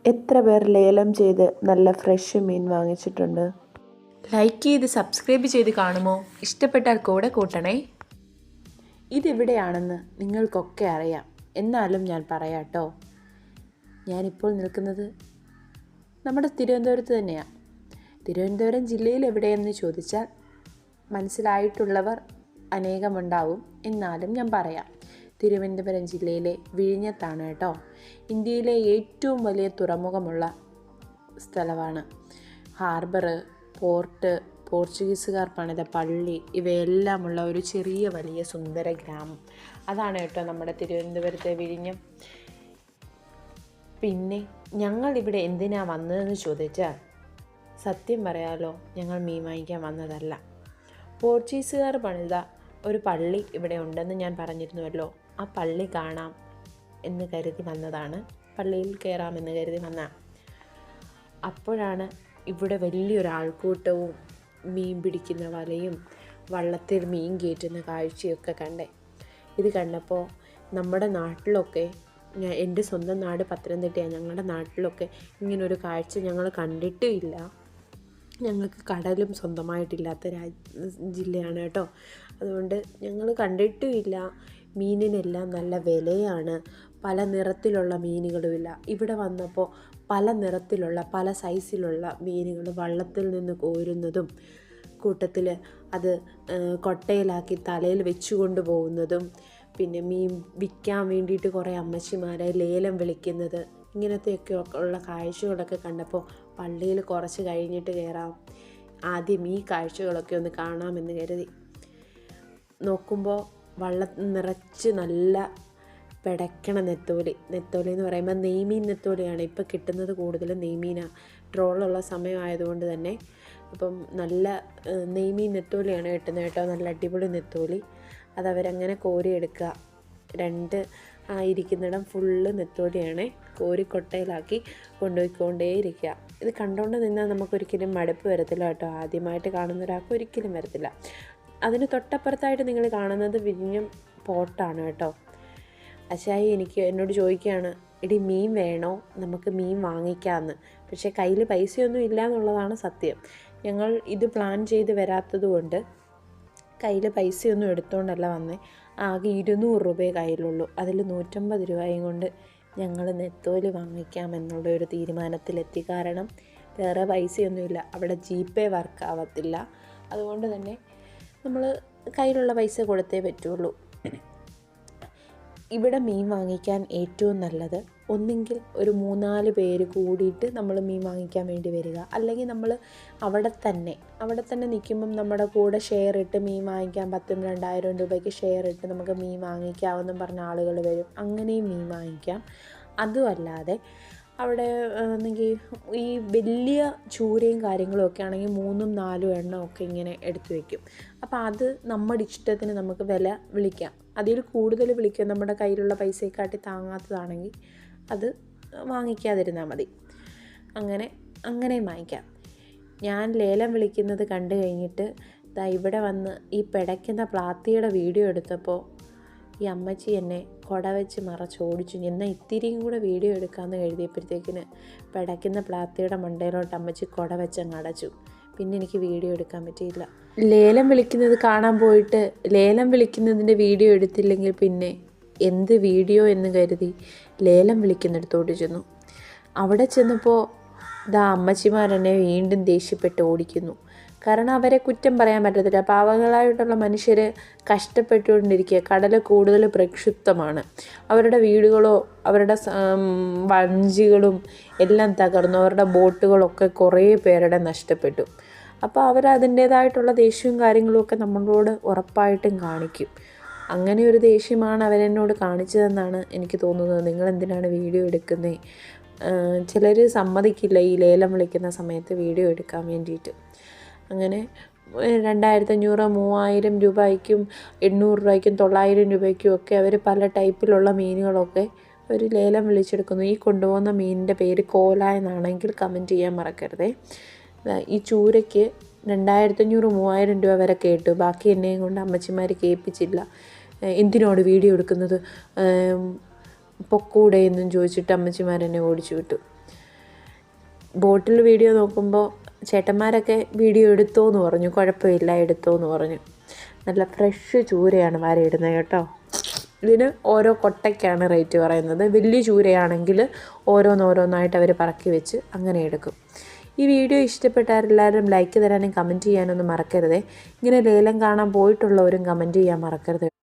എത്ര പേർ ലേലം ചെയ്ത് നല്ല ഫ്രഷ് മീൻ വാങ്ങിച്ചിട്ടുണ്ട്? ലൈക്ക് ചെയ്ത് സബ്സ്ക്രൈബ് ചെയ്ത് കാണുമോ? ഇഷ്ടപ്പെട്ടാൽ കൂടെ കൂട്ടണേ. ഇതിവിടെയാണെന്ന് നിങ്ങൾക്കൊക്കെ അറിയാം, എന്നാലും ഞാൻ പറയാട്ടോ. ഞാനിപ്പോൾ നിൽക്കുന്നത് നമ്മുടെ തിരുവനന്തപുരത്ത് തന്നെയാണ്. തിരുവനന്തപുരം ജില്ലയിൽ എവിടെയെന്ന് ചോദിച്ചാൽ മനസ്സിലായിട്ടുള്ളവർ അനേകമുണ്ടാവും. എന്നാലും ഞാൻ പറയാം, തിരുവനന്തപുരം ജില്ലയിലെ വിഴിഞ്ഞത്താണ് കേട്ടോ. ഇന്ത്യയിലെ ഏറ്റവും വലിയ തുറമുഖമുള്ള സ്ഥലമാണ്. ഹാർബറ്, പോർട്ട്, പോർച്ചുഗീസുകാർ പണിത പള്ളി, ഇവയെല്ലാമുള്ള ഒരു ചെറിയ വലിയ സുന്ദര ഗ്രാമം. അതാണ് കേട്ടോ നമ്മുടെ തിരുവനന്തപുരത്തെ വിഴിഞ്ഞം. പിന്നെ ഞങ്ങളിവിടെ എന്തിനാ വന്നതെന്ന് ചോദിച്ചാൽ, സത്യം പറയാലോ, ഞങ്ങൾ മീൻ വാങ്ങിക്കാൻ വന്നതല്ല. പോർച്ചുഗീസുകാർ പണിത ഒരു പള്ളി ഇവിടെ ഉണ്ടെന്ന് ഞാൻ പറഞ്ഞിരുന്നുവല്ലോ. ആ പള്ളി കാണാം എന്ന് കരുതി വന്നതാണ്. പള്ളിയിൽ കയറാമെന്ന് കരുതി വന്ന അപ്പോഴാണ് ഇവിടെ വലിയൊരാൾക്കൂട്ടവും മീൻ പിടിക്കുന്ന വലയും വള്ളത്തിൽ മീൻ കയറ്റുന്ന കാഴ്ചയൊക്കെ കണ്ടേ. ഇത് കണ്ടപ്പോൾ നമ്മുടെ നാട്ടിലൊക്കെ, എൻ്റെ സ്വന്തം നാട് പത്തനംതിട്ടയാണ്, ഞങ്ങളുടെ നാട്ടിലൊക്കെ ഇങ്ങനൊരു കാഴ്ച ഞങ്ങൾ കണ്ടിട്ടും ഇല്ല. ഞങ്ങൾക്ക് കടലും സ്വന്തമായിട്ടില്ലാത്ത ജില്ലയാണ് കേട്ടോ. അതുകൊണ്ട് ഞങ്ങൾ കണ്ടിട്ടുമില്ല. മീനിനെല്ലാം നല്ല വിലയാണ്. പല നിറത്തിലുള്ള മീനുകളുമില്ല. ഇവിടെ വന്നപ്പോൾ പല നിറത്തിലുള്ള പല സൈസിലുള്ള മീനുകൾ വള്ളത്തിൽ നിന്ന് കോരുന്നതും കൂട്ടത്തിൽ അത് കൊട്ടയിലാക്കി തലയിൽ വെച്ചു കൊണ്ടുപോകുന്നതും, പിന്നെ മീൻ വിൽക്കാൻ വേണ്ടിയിട്ട് കുറേ അമ്മച്ചിമാരെ ലേലം വിളിക്കുന്നത്, ഇങ്ങനത്തെയൊക്കെ ഉള്ള കാഴ്ചകളൊക്കെ കണ്ടപ്പോൾ പള്ളിയിൽ കുറച്ച് കഴിഞ്ഞിട്ട് കയറാം, ആദ്യം ഈ കാഴ്ചകളൊക്കെ ഒന്ന് കാണാമെന്ന് കരുതി. നോക്കുമ്പോൾ വള്ളം നിറച്ച് നല്ല പിടയ്ക്കണ നെത്തോലി എന്ന് പറയുമ്പോൾ നെയ്മീൻ നെത്തോലിയാണ് ഇപ്പോൾ കിട്ടുന്നത്. കൂടുതലും നെയ്മീനാണ്. ട്രോളുള്ള സമയമായതുകൊണ്ട് തന്നെ അപ്പം നല്ല നെയ്മീൻ നെത്തോലിയാണ് കിട്ടുന്നത് കേട്ടോ. നല്ല അടിപൊളി നെത്തോലി. അതവരങ്ങനെ കോരിയെടുക്കുക. രണ്ട് ഇരിക്കുന്നിടം ഫുള്ള് നെത്തോലിയാണ്. കോരിക്കൊട്ടയിലാക്കി കൊണ്ടുപോയിക്കൊണ്ടേയിരിക്കുക. ഇത് കണ്ടുകൊണ്ട് നിന്നാൽ നമുക്കൊരിക്കലും മടുപ്പ് വരത്തില്ല കേട്ടോ. ആദ്യമായിട്ട് കാണുന്ന ഒരാൾക്ക് ഒരിക്കലും വരത്തില്ല. അതിന് തൊട്ടപ്പുറത്തായിട്ട് നിങ്ങൾ കാണുന്നത് വിഴിഞ്ഞം പോർട്ടാണ് കേട്ടോ. അച്ചായി എന്നോട് ചോദിക്കുകയാണ്, എടി മീൻ വേണോ, നമുക്ക് മീൻ വാങ്ങിക്കാമെന്ന്. പക്ഷേ കയ്യിൽ പൈസയൊന്നും ഇല്ല എന്നുള്ളതാണ് സത്യം. ഞങ്ങൾ ഇത് പ്ലാൻ ചെയ്ത് വരാത്തത് കൊണ്ട് കയ്യിൽ പൈസയൊന്നും എടുത്തുകൊണ്ടല്ല വന്നേ. ആകെ 200 രൂപയെ കയ്യിലുള്ളൂ. അതിൽ 150 രൂപയും കൊണ്ട് ഞങ്ങൾ നെത്തോലി വാങ്ങിക്കാമെന്നുള്ള ഒരു തീരുമാനത്തിലെത്തി. കാരണം വേറെ പൈസയൊന്നുമില്ല, അവിടെ GPay വർക്ക് ആവത്തില്ല. അതുകൊണ്ട് തന്നെ നമ്മൾ കയ്യിലുള്ള പൈസ കൊടുത്തേ പറ്റുള്ളൂ. ഇവിടെ മീൻ വാങ്ങിക്കാൻ ഏറ്റവും നല്ലത് ഒന്നെങ്കിൽ ഒരു 3-4 പേര് കൂടിയിട്ട് നമ്മൾ മീൻ വാങ്ങിക്കാൻ വേണ്ടി വരിക, അല്ലെങ്കിൽ നമ്മൾ അവിടെ തന്നെ നിൽക്കുമ്പം നമ്മുടെ കൂടെ ഷെയർ ഇട്ട് മീൻ വാങ്ങിക്കാൻ 10,000-2,000 രൂപയ്ക്ക് ഷെയർ ഇട്ട് നമുക്ക് മീൻ വാങ്ങിക്കാമെന്നും പറഞ്ഞ ആളുകൾ വരും. അങ്ങനെയും മീൻ വാങ്ങിക്കാം. അതുമല്ലാതെ അവിടെ ഒന്നെങ്കിൽ ഈ വലിയ ചൂരയും കാര്യങ്ങളും ഒക്കെ ആണെങ്കിൽ 3-4 എണ്ണമൊക്കെ ഇങ്ങനെ എടുത്തു വയ്ക്കും. അപ്പോൾ അത് നമ്മുടെ ഇഷ്ടത്തിന് നമുക്ക് വില വിളിക്കാം. അതിൽ കൂടുതൽ വിളിക്കുക നമ്മുടെ കയ്യിലുള്ള പൈസയെക്കാട്ടി താങ്ങാത്തതാണെങ്കിൽ അത് വാങ്ങിക്കാതിരുന്നാൽ മതി. അങ്ങനെയും വാങ്ങിക്കാം. ഞാൻ ലേലം വിളിക്കുന്നത് കണ്ടു കഴിഞ്ഞിട്ട് ഇവിടെ വന്ന് ഈ പിടയ്ക്കുന്ന പ്ലാത്തിയുടെ വീഡിയോ എടുത്തപ്പോൾ ഈ അമ്മച്ചി എന്നെ കുട വെച്ച് മറച്ചോടിച്ചു. എന്നാൽ ഇത്തിരിയും കൂടെ വീഡിയോ എടുക്കാമെന്ന് കരുതിയപ്പോഴത്തേക്കിന് പിടയ്ക്കുന്ന പ്ലാത്തിയുടെ മണ്ടയിലോട്ട് അമ്മച്ചി കുട വെച്ചങ്ങ് അടച്ചു. പിന്നെ എനിക്ക് വീഡിയോ എടുക്കാൻ പറ്റിയില്ല. ലേലം വിളിക്കുന്നത് കാണാൻ പോയിട്ട് ലേലം വിളിക്കുന്നതിൻ്റെ വീഡിയോ എടുത്തില്ലെങ്കിൽ പിന്നെ എന്ത് വീഡിയോ എന്ന് കരുതി ലേലം വിളിക്കുന്നിടത്തോട്ട് ചെന്നു. അവിടെ ചെന്നപ്പോൾ അമ്മച്ചിമാരെന്നെ വീണ്ടും ദേഷ്യപ്പെട്ട് ഓടിക്കുന്നു. കാരണം അവരെ കുറ്റം പറയാൻ പറ്റത്തില്ല. പാവങ്ങളായിട്ടുള്ള മനുഷ്യർ കഷ്ടപ്പെട്ടുകൊണ്ടിരിക്കുക. കടൽ കൂടുതൽ പ്രക്ഷുബ്ധമാണ്. അവരുടെ വീടുകളോ അവരുടെ വഞ്ചികളും എല്ലാം തകർന്നു. അവരുടെ ബോട്ടുകളൊക്കെ കുറേ പേരുടെ നഷ്ടപ്പെട്ടു. അപ്പോൾ അവരതിൻ്റേതായിട്ടുള്ള ദേഷ്യവും കാര്യങ്ങളും ഒക്കെ നമ്മളോട് ഉറപ്പായിട്ടും കാണിക്കും. അങ്ങനെ ഒരു ദേഷ്യമാണ് അവരെന്നോട് കാണിച്ചതെന്നാണ് എനിക്ക് തോന്നുന്നത്. നിങ്ങളെന്തിനാണ് വീഡിയോ എടുക്കുന്നത്? ചിലർ സമ്മതിക്കില്ല ഈ ലേലം വിളിക്കുന്ന സമയത്ത് വീഡിയോ എടുക്കാൻ വേണ്ടിയിട്ട്. അങ്ങനെ 2,500, 3,000 രൂപയ്ക്കും 800 രൂപയ്ക്കും 900 രൂപയ്ക്കും ഒക്കെ അവർ പല ടൈപ്പിലുള്ള മീനുകളൊക്കെ ഒരു ലേലം വിളിച്ചെടുക്കുന്നു. ഈ കൊണ്ടുപോകുന്ന മീനിൻ്റെ പേര് കോല എന്നാണെങ്കിൽ കമൻറ്റ് ചെയ്യാൻ മറക്കരുതേ. ഈ ചൂരയ്ക്ക് 2,500, 3,000 രൂപ വരെ കേട്ടു. ബാക്കി എന്നെയും കൊണ്ട് അമ്മച്ചിമാർ കേൾപ്പിച്ചില്ല. എന്തിനോട് വീഡിയോ എടുക്കുന്നത്, പൊക്കൂടെ എന്നും ചോദിച്ചിട്ട് അമ്മച്ചിമാരെന്നെ ഓടിച്ചു വിട്ടു. ബോട്ടിൽ വീഡിയോ നോക്കുമ്പോൾ ചേട്ടന്മാരൊക്കെ വീഡിയോ എടുത്തോ എന്ന് പറഞ്ഞു. കുഴപ്പമില്ല, എടുത്തോ എന്ന് പറഞ്ഞു. നല്ല ഫ്രഷ് ചൂരയാണ് വരയിടുന്നത് കേട്ടോ. ഇതിന് ഓരോ കൊട്ടയ്ക്കാണ് റേറ്റ് പറയുന്നത്. വലിയ ചൂരയാണെങ്കിൽ ഓരോന്നോരോന്നായിട്ട് അവർ പറക്കി വെച്ച് അങ്ങനെ എടുക്കും. ഈ വീഡിയോ ഇഷ്ടപ്പെട്ടാരെല്ലാവരും ലൈക്ക് തരാനും കമൻറ്റ് ചെയ്യാനൊന്നും മറക്കരുതേ. ഇങ്ങനെ ലേലം കാണാൻ പോയിട്ടുള്ളവരും കമൻറ്റ് ചെയ്യാൻ മറക്കരുത്.